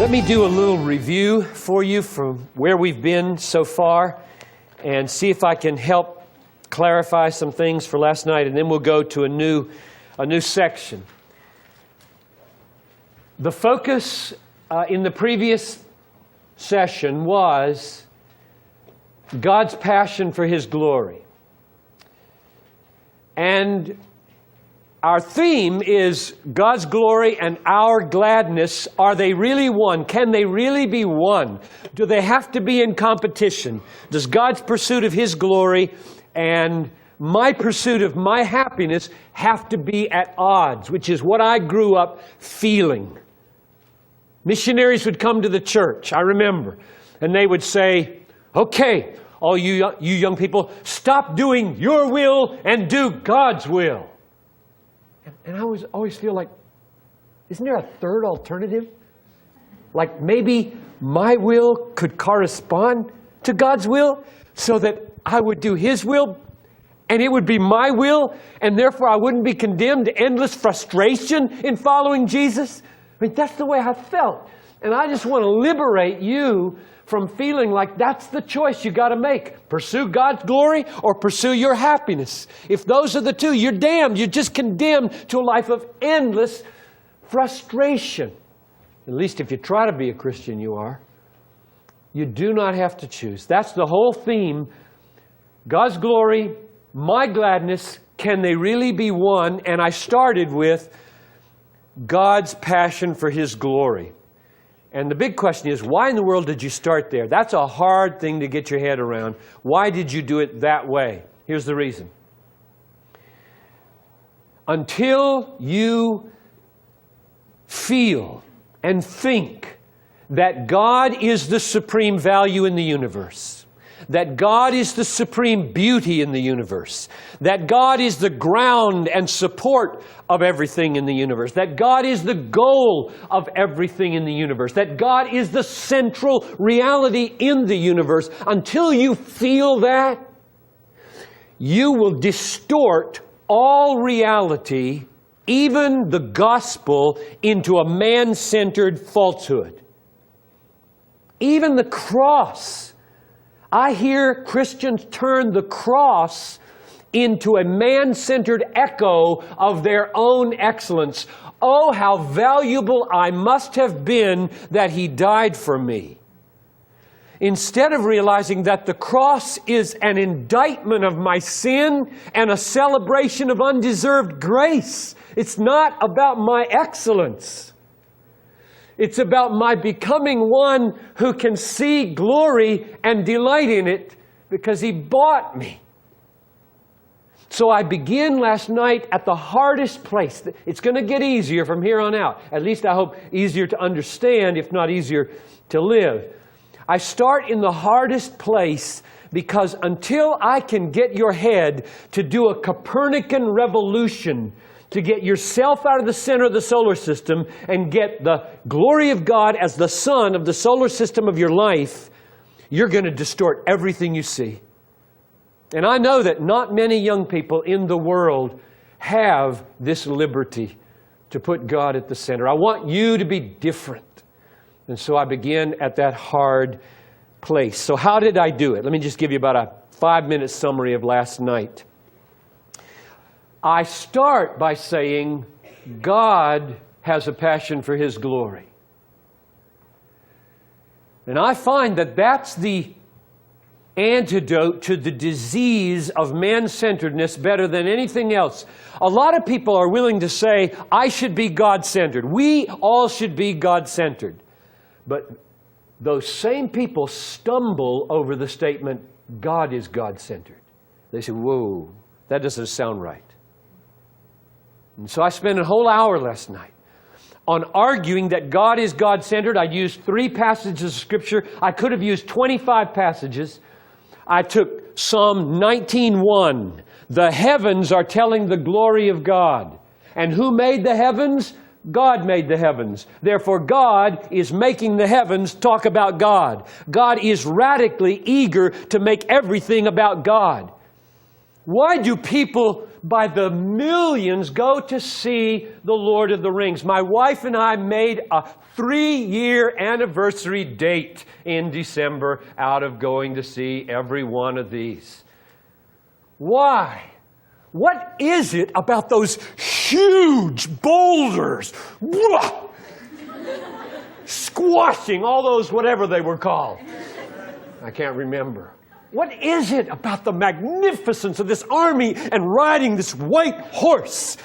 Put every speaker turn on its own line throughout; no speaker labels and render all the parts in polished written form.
Let me do a little review for you from where we've been so far and see if I can help clarify some things for last night, and then we'll go to a new section. The focus in the previous session was God's passion for His glory. And our theme is God's glory and our gladness. Are they really one? Can they really be one? Do they have to be in competition? Does God's pursuit of His glory and my pursuit of my happiness have to be at odds, which is what I grew up feeling? Missionaries would come to the church, I remember, and they would say, okay, all you young people, stop doing your will and do God's will. And I always feel like, isn't there a third alternative? Like maybe my will could correspond to God's will so that I would do His will and it would be my will, and therefore I wouldn't be condemned to endless frustration in following Jesus. I mean, that's the way I felt. And I just want to liberate you from feeling like that's the choice you got to make. Pursue God's glory or pursue your happiness. If those are the two, you're damned. You're just condemned to a life of endless frustration. At least if you try to be a Christian, you are. You do not have to choose. That's the whole theme. God's glory, my gladness, can they really be one? And I started with God's passion for His glory. And the big question is, why in the world did you start there? That's a hard thing to get your head around. Why did you do it that way? Here's the reason. Until you feel and think that God is the supreme value in the universe, that God is the supreme beauty in the universe, that God is the ground and support of everything in the universe, that God is the goal of everything in the universe, that God is the central reality in the universe. Until you feel that, you will distort all reality, even the gospel, into a man-centered falsehood. Even the cross. I hear Christians turn the cross into a man-centered echo of their own excellence. Oh, how valuable I must have been that He died for me. Instead of realizing that the cross is an indictment of my sin and a celebration of undeserved grace. It's not about my excellence. It's about my becoming one who can see glory and delight in it because He bought me. So I began last night at the hardest place. It's going to get easier from here on out. At least I hope easier to understand, if not easier to live. I start in the hardest place because until I can get your head to do a Copernican revolution, to get yourself out of the center of the solar system and get the glory of God as the sun of the solar system of your life, you're going to distort everything you see. And I know that not many young people in the world have this liberty to put God at the center. I want you to be different. And so I began at that hard place. So how did I do it? Let me just give you about a 5-minute summary of last night. I start by saying God has a passion for His glory. And I find that that's the antidote to the disease of man-centeredness better than anything else. A lot of people are willing to say, I should be God-centered. We all should be God-centered. But those same people stumble over the statement, God is God-centered. They say, whoa, that doesn't sound right. And so I spent a whole hour last night on arguing that God is God-centered. I used 3 passages of Scripture. I could have used 25 passages. I took Psalm 19:1. The heavens are telling the glory of God. And who made the heavens? God made the heavens. Therefore, God is making the heavens talk about God. God is radically eager to make everything about God. Why do people by the millions go to see The Lord of the Rings. My wife and I made a 3-year anniversary date in December out of going to see every one of these. Why? What is it about those huge boulders squashing all those whatever they were called? I can't remember. What is it about the magnificence of this army and riding this white horse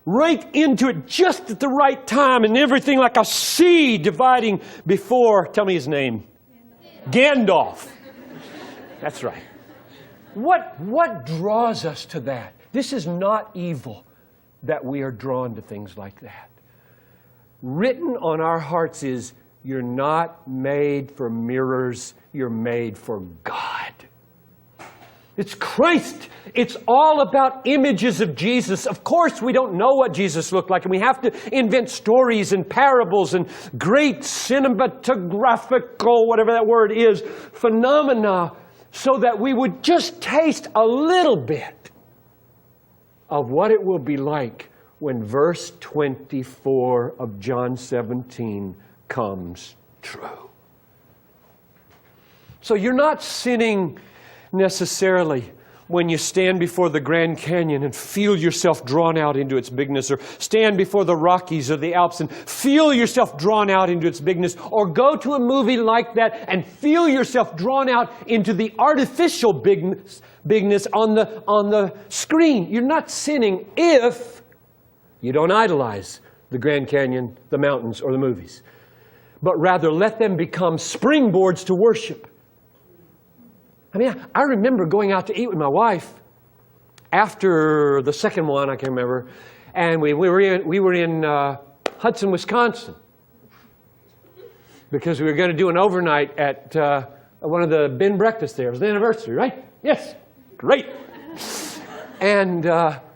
right into it just at the right time and everything like a sea dividing before, tell me his name, Gandalf. That's right. What draws us to that? This is not evil that we are drawn to things like that. Written on our hearts is, you're not made for mirrors, you're made for God. It's Christ. It's all about images of Jesus. Of course, we don't know what Jesus looked like, and we have to invent stories and parables and great cinematographical, whatever that word is, phenomena, so that we would just taste a little bit of what it will be like when verse 24 of John 17 comes true. So you're not sinning necessarily when you stand before the Grand Canyon and feel yourself drawn out into its bigness, or stand before the Rockies or the Alps and feel yourself drawn out into its bigness, or go to a movie like that and feel yourself drawn out into the artificial bigness on the screen. You're not sinning if you don't idolize the Grand Canyon, the mountains, or the movies, but rather let them become springboards to worship. I mean, I remember going out to eat with my wife after the second one, I can't remember, and we were in Hudson, Wisconsin, because we were going to do an overnight at one of the bin breakfasts there. It was the anniversary, right? Yes, great. And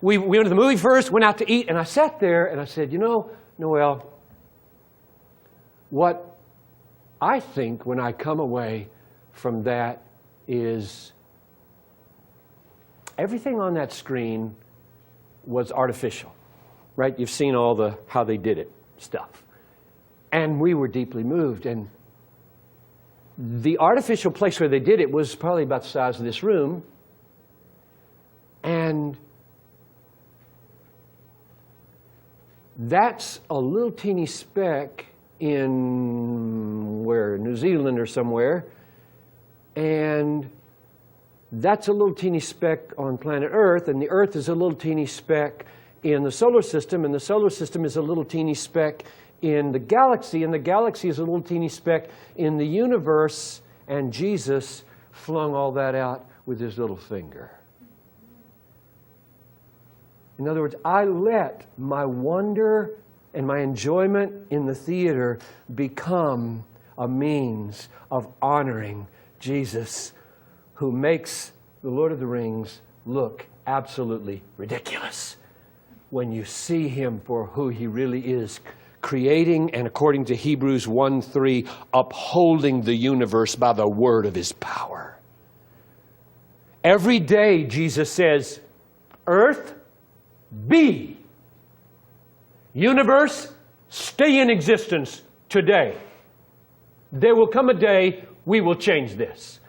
we went to the movie first, went out to eat, and I sat there and I said, you know, Noel, what I think when I come away from that is everything on that screen was artificial, right? You've seen all the how they did it stuff. And we were deeply moved. And the artificial place where they did it was probably about the size of this room. And that's a little teeny speck in New Zealand or somewhere. And that's a little teeny speck on planet Earth, and the Earth is a little teeny speck in the solar system, and the solar system is a little teeny speck in the galaxy, and the galaxy is a little teeny speck in the universe, and Jesus flung all that out with his little finger. In other words, I let my wonder and my enjoyment in the theater become a means of honoring Jesus, who makes the Lord of the Rings look absolutely ridiculous when you see him for who he really is, creating and, according to Hebrews 1:3, upholding the universe by the word of his power. Every day, Jesus says, earth, be. Universe, stay in existence today. There will come a day we will change this.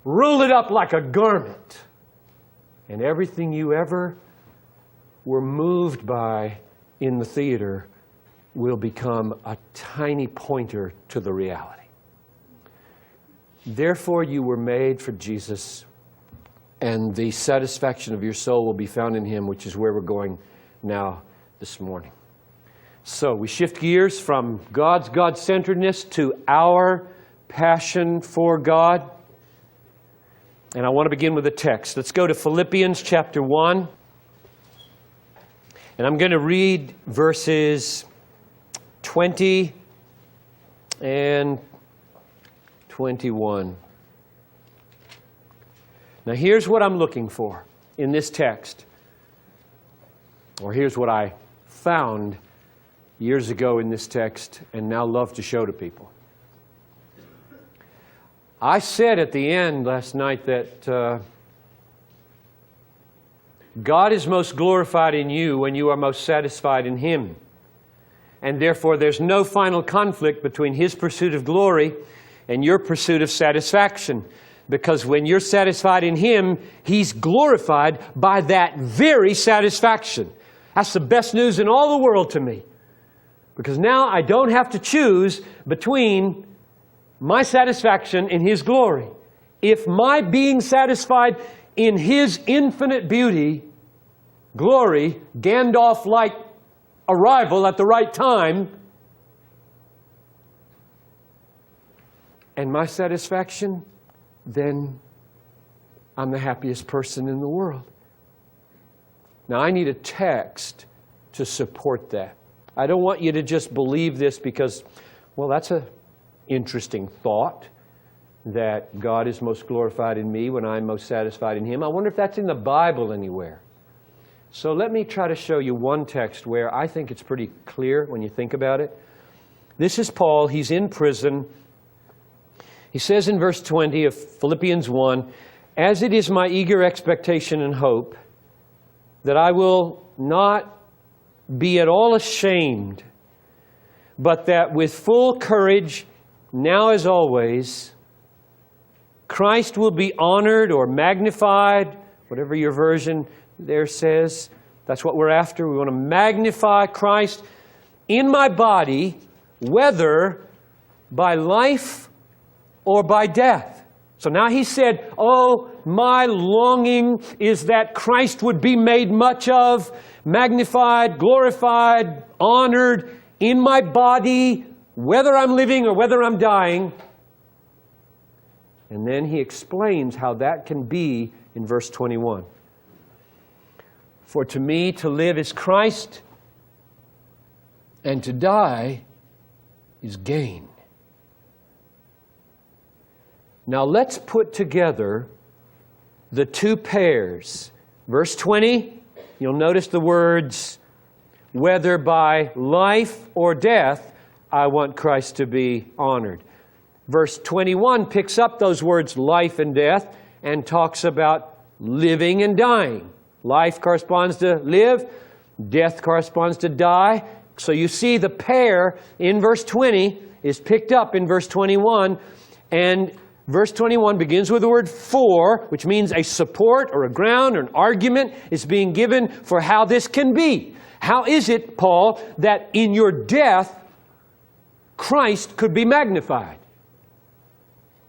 Roll it up like a garment. And everything you ever were moved by in the theater will become a tiny pointer to the reality. Therefore, you were made for Jesus, and the satisfaction of your soul will be found in him, which is where we're going now this morning. So we shift gears from God's God-centeredness to our passion for God. And I want to begin with a text. Let's go to Philippians chapter 1. And I'm going to read verses 20 and 21. Now here's what I'm looking for in this text. Or here's what I found years ago in this text and now love to show to people. I said at the end last night that God is most glorified in you when you are most satisfied in Him. And therefore, there's no final conflict between His pursuit of glory and your pursuit of satisfaction. Because when you're satisfied in Him, He's glorified by that very satisfaction. That's the best news in all the world to me. Because now I don't have to choose between my satisfaction and His glory. If my being satisfied in His infinite beauty, glory, Gandalf-like arrival at the right time, and my satisfaction, then I'm the happiest person in the world. Now, I need a text to support that. I don't want you to just believe this because, well, that's an interesting thought, that God is most glorified in me when I'm most satisfied in Him. I wonder if that's in the Bible anywhere. So let me try to show you one text where I think it's pretty clear when you think about it. This is Paul. He's in prison. He says in verse 20 of Philippians 1, "As it is my eager expectation and hope that I will not be at all ashamed, but that with full courage, now as always, Christ will be honored or magnified," whatever your version there says. That's what we're after. We want to magnify Christ in my body, whether by life or by death. So now he said, oh, my longing is that Christ would be made much of, magnified, glorified, honored in my body, whether I'm living or whether I'm dying. And then he explains how that can be in verse 21. "For to me to live is Christ, and to die is gain." Now let's put together the two pairs. Verse 20, you'll notice the words, "Whether by life or death, I want Christ to be honored." Verse 21 picks up those words, life and death, and talks about living and dying. Life corresponds to live, death corresponds to die. So you see the pair in verse 20 is picked up in verse 21, and verse 21 begins with the word "for," which means a support or a ground or an argument is being given for how this can be. How is it, Paul, that in your death, Christ could be magnified?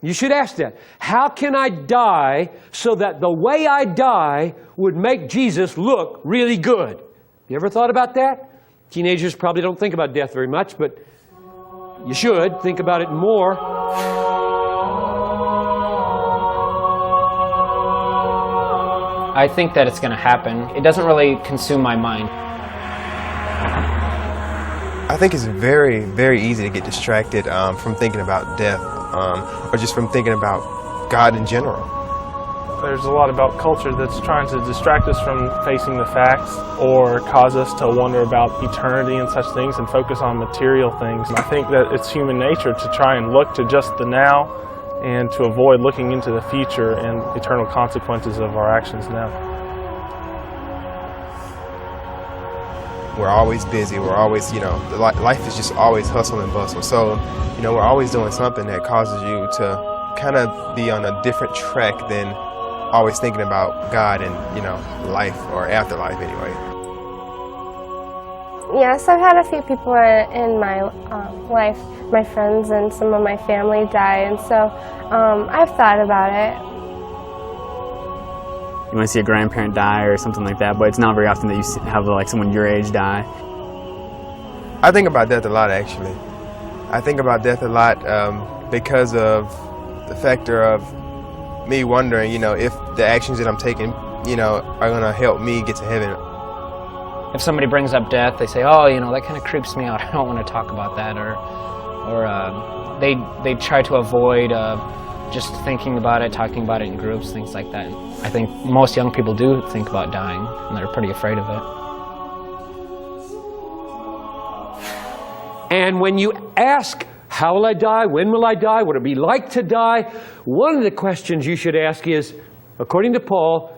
You should ask that. How can I die so that the way I die would make Jesus look really good? You ever thought about that? Teenagers probably don't think about death very much, but you should think about it more.
I think that it's going to happen. It doesn't really consume my mind.
I think it's very, very easy to get distracted from thinking about death or just from thinking about God in general.
There's a lot about culture that's trying to distract us from facing the facts or cause us to wonder about eternity and such things and focus on material things. I think that it's human nature to try and look to just the now and to avoid looking into the future and eternal consequences of our actions now.
We're always busy. We're always, life is just always hustle and bustle. So, we're always doing something that causes you to kind of be on a different track than always thinking about God and, life or afterlife anyway.
Yes, I've had a few people in my life, my friends and some of my family die, and so I've thought about it.
You want to see a grandparent die or something like that, but it's not very often that you have someone your age die.
I think about death a lot, actually. I think about death a lot because of the factor of me wondering, if the actions that I'm taking, are going to help me get to heaven.
If somebody brings up death, they say, oh, that kind of creeps me out. I don't want to talk about that. Or they try to avoid just thinking about it, talking about it in groups, things like that. I think most young people do think about dying, and they're pretty afraid of it.
And when you ask, how will I die? When will I die? What it be like to die? One of the questions you should ask is, according to Paul,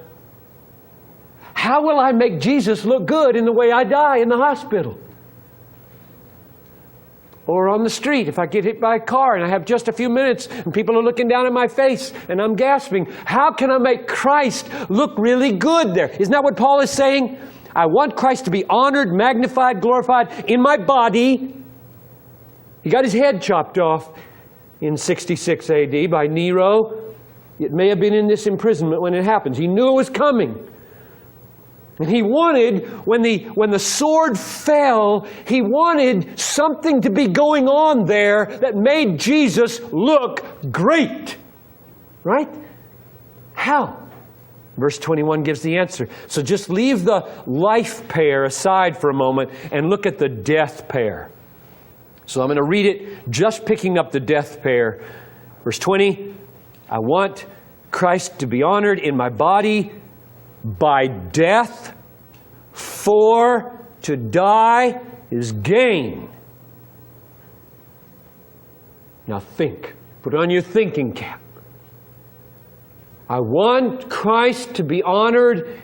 How will I make Jesus look good in the way I die in the hospital? Or on the street, if I get hit by a car and I have just a few minutes and people are looking down at my face and I'm gasping, how can I make Christ look really good there? Isn't that what Paul is saying? I want Christ to be honored, magnified, glorified in my body. He got his head chopped off in 66 AD by Nero. It may have been in this imprisonment when it happens. He knew it was coming. And he wanted, when the sword fell, he wanted something to be going on there that made Jesus look great. Right? How? Verse 21 gives the answer. So just leave the life pair aside for a moment and look at the death pair. So I'm going to read it just picking up the death pair. Verse 20, I want Christ to be honored in my body by death, for to die is gain. Now think. Put on your thinking cap. I want Christ to be honored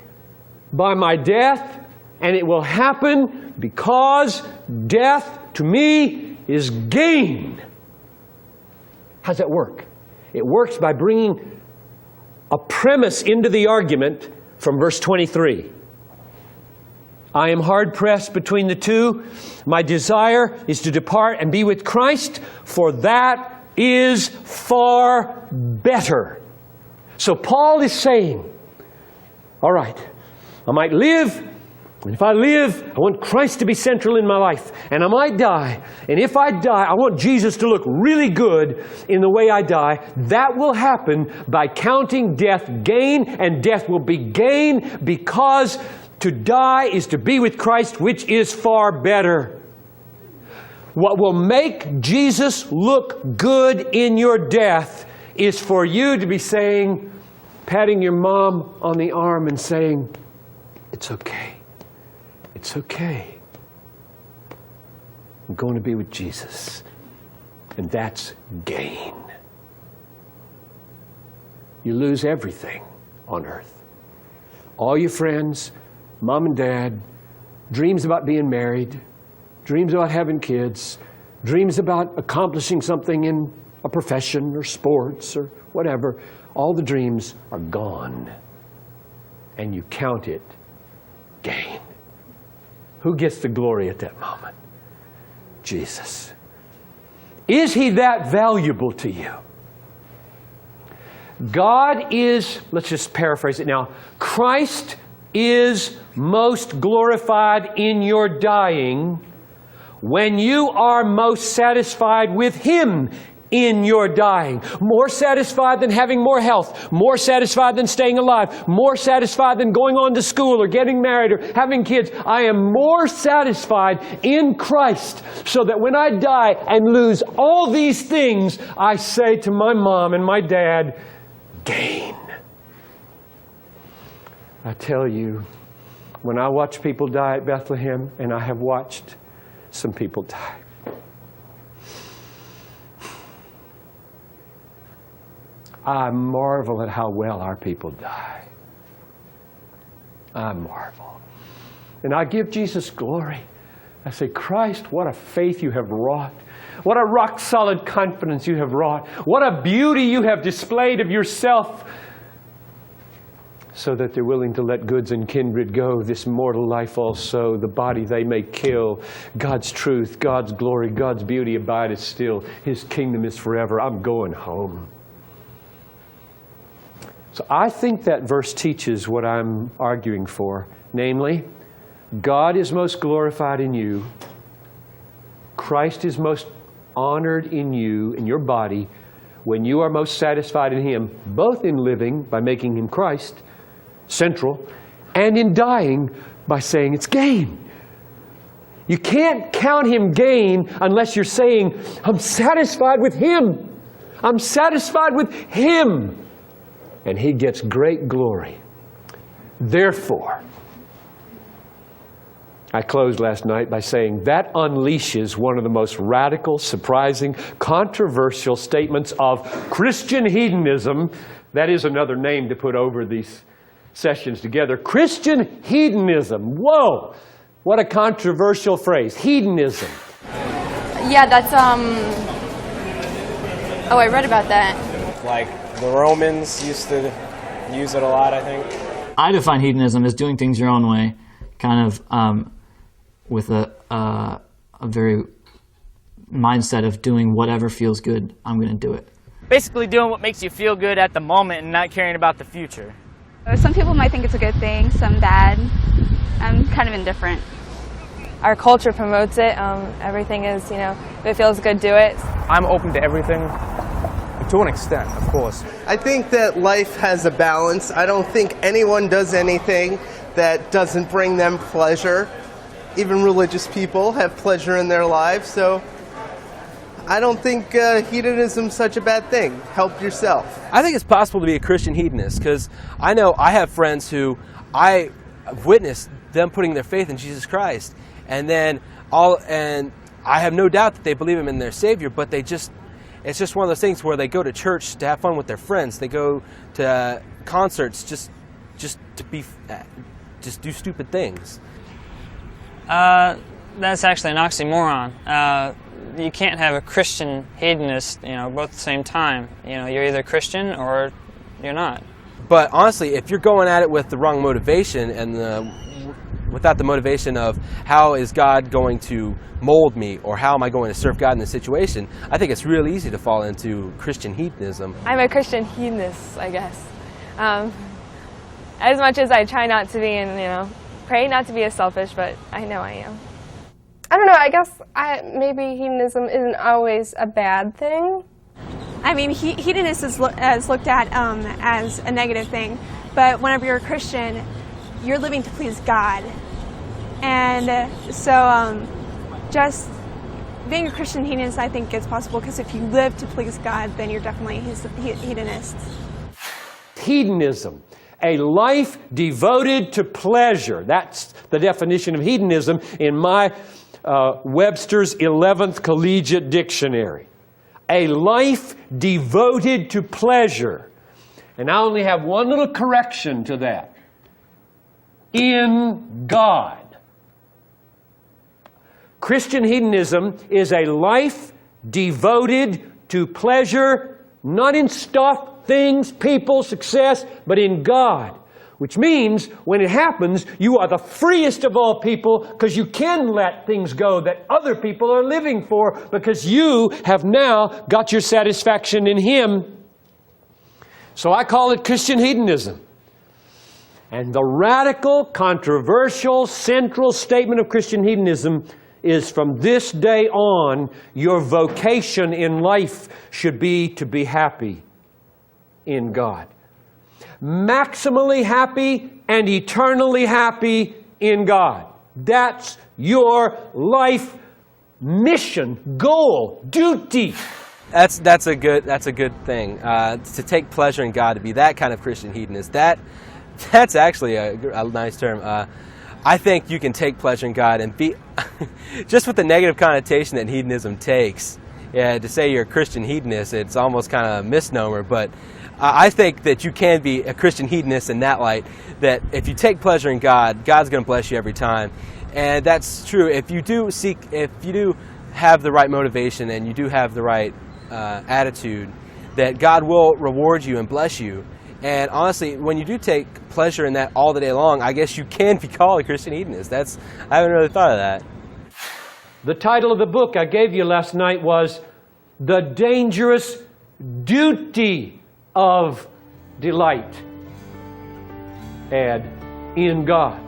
by my death, and it will happen because death to me is gain. How does that work? It works by bringing a premise into the argument from verse 23. I am hard-pressed between the two. My desire is to depart and be with Christ, for that is far better. So Paul is saying, all right, I might live, and if I live, I want Christ to be central in my life, and I might die. And if I die, I want Jesus to look really good in the way I die. That will happen by counting death gain, and death will be gain because to die is to be with Christ, which is far better. What will make Jesus look good in your death is for you to be saying, patting your mom on the arm and saying, it's okay. It's okay. I'm going to be with Jesus. And that's gain. You lose everything on earth. All your friends, mom and dad, dreams about being married, dreams about having kids, dreams about accomplishing something in a profession or sports or whatever. All the dreams are gone. And you count it gain. Who gets the glory at that moment? Jesus. Is he that valuable to you? God is, let's just paraphrase it now, Christ is most glorified in your dying when you are most satisfied with him in your dying. More satisfied than having more health, more satisfied than staying alive, more satisfied than going on to school or getting married or having kids. I am more satisfied in Christ so that when I die and lose all these things, I say to my mom and my dad, gain. I tell you, when I watch people die at Bethlehem, and I have watched some people die, I marvel at how well our people die. I marvel. And I give Jesus glory. I say, Christ, what a faith you have wrought. What a rock-solid confidence you have wrought. What a beauty you have displayed of yourself, so that they're willing to let goods and kindred go, this mortal life also, the body they may kill. God's truth, God's glory, God's beauty abideth still. His kingdom is forever. I'm going home. So I think that verse teaches what I'm arguing for. Namely, God is most glorified in you. Christ is most honored in you, in your body, when you are most satisfied in him, both in living by making him Christ central, and in dying by saying it's gain. You can't count him gain unless you're saying, I'm satisfied with him. I'm satisfied with him. And he gets great glory. Therefore, I closed last night by saying that unleashes one of the most radical, surprising, controversial statements of Christian hedonism. That is another name to put over these sessions together. Christian hedonism. Whoa! What a controversial phrase. Hedonism.
Yeah, that's, oh, I read about that.
Like the Romans used to use it a lot, I think.
I define hedonism as doing things your own way, kind of with a very mindset of doing whatever feels good, I'm going to do it.
Basically doing what makes you feel good at the moment and not caring about the future.
Some people might think it's a good thing, some bad. I'm kind of indifferent.
Our culture promotes it. Everything is, you know, if it feels good, do it.
I'm open to everything, to an extent, of course.
I think that life has a balance. I don't think anyone does anything that doesn't bring them pleasure. Even religious people have pleasure in their lives, so I don't think hedonism is such a bad thing. Help yourself.
I think it's possible to be a Christian hedonist, because I know I have friends who I witnessed them putting their faith in Jesus Christ, and I have no doubt that they believe Him in their Savior, but it's just one of those things where they go to church to have fun with their friends. They go to concerts just do stupid things.
That's actually an oxymoron. You can't have a Christian hedonist, both at the same time. You're either Christian or you're not.
But honestly, if you're going at it with the wrong motivation and without the motivation of how is God going to mold me or how am I going to serve God in this situation, I think it's real easy to fall into Christian hedonism.
I'm a Christian hedonist, I guess. As much as I try not to be, and pray not to be as selfish, but I know I am. I don't know, I guess maybe hedonism isn't always a bad thing.
I mean, hedonism is looked at as a negative thing, but whenever you're a Christian, you're living to please God. And so just being a Christian hedonist, I think is possible, because if you live to please God, then you're definitely a hedonist.
Hedonism, a life devoted to pleasure. That's the definition of hedonism in my Webster's 11th Collegiate Dictionary. A life devoted to pleasure. And I only have one little correction to that. In God. Christian hedonism is a life devoted to pleasure, not in stuff, things, people, success, but in God. Which means when it happens, you are the freest of all people, because you can let things go that other people are living for, because you have now got your satisfaction in Him. So I call it Christian hedonism. And the radical, controversial, central statement of Christian hedonism is, from this day on, your vocation in life should be to be happy in God. Maximally happy and eternally happy in God. That's your life mission, goal, duty.
That's a good thing. To take pleasure in God, to be that kind of Christian hedonist. That's actually a nice term. I think you can take pleasure in God and be just with the negative connotation that hedonism takes. Yeah, to say you're a Christian hedonist, it's almost kind of a misnomer, but I think that you can be a Christian hedonist in that light, that if you take pleasure in God, God's going to bless you every time. And that's true. If you do have the right motivation and you do have the right attitude, that God will reward you and bless you. And honestly, when you do take pleasure in that all the day long, I guess you can be called a Christian hedonist. I haven't really thought of that.
The title of the book I gave you last night was The Dangerous Duty of Delight. Add, in God.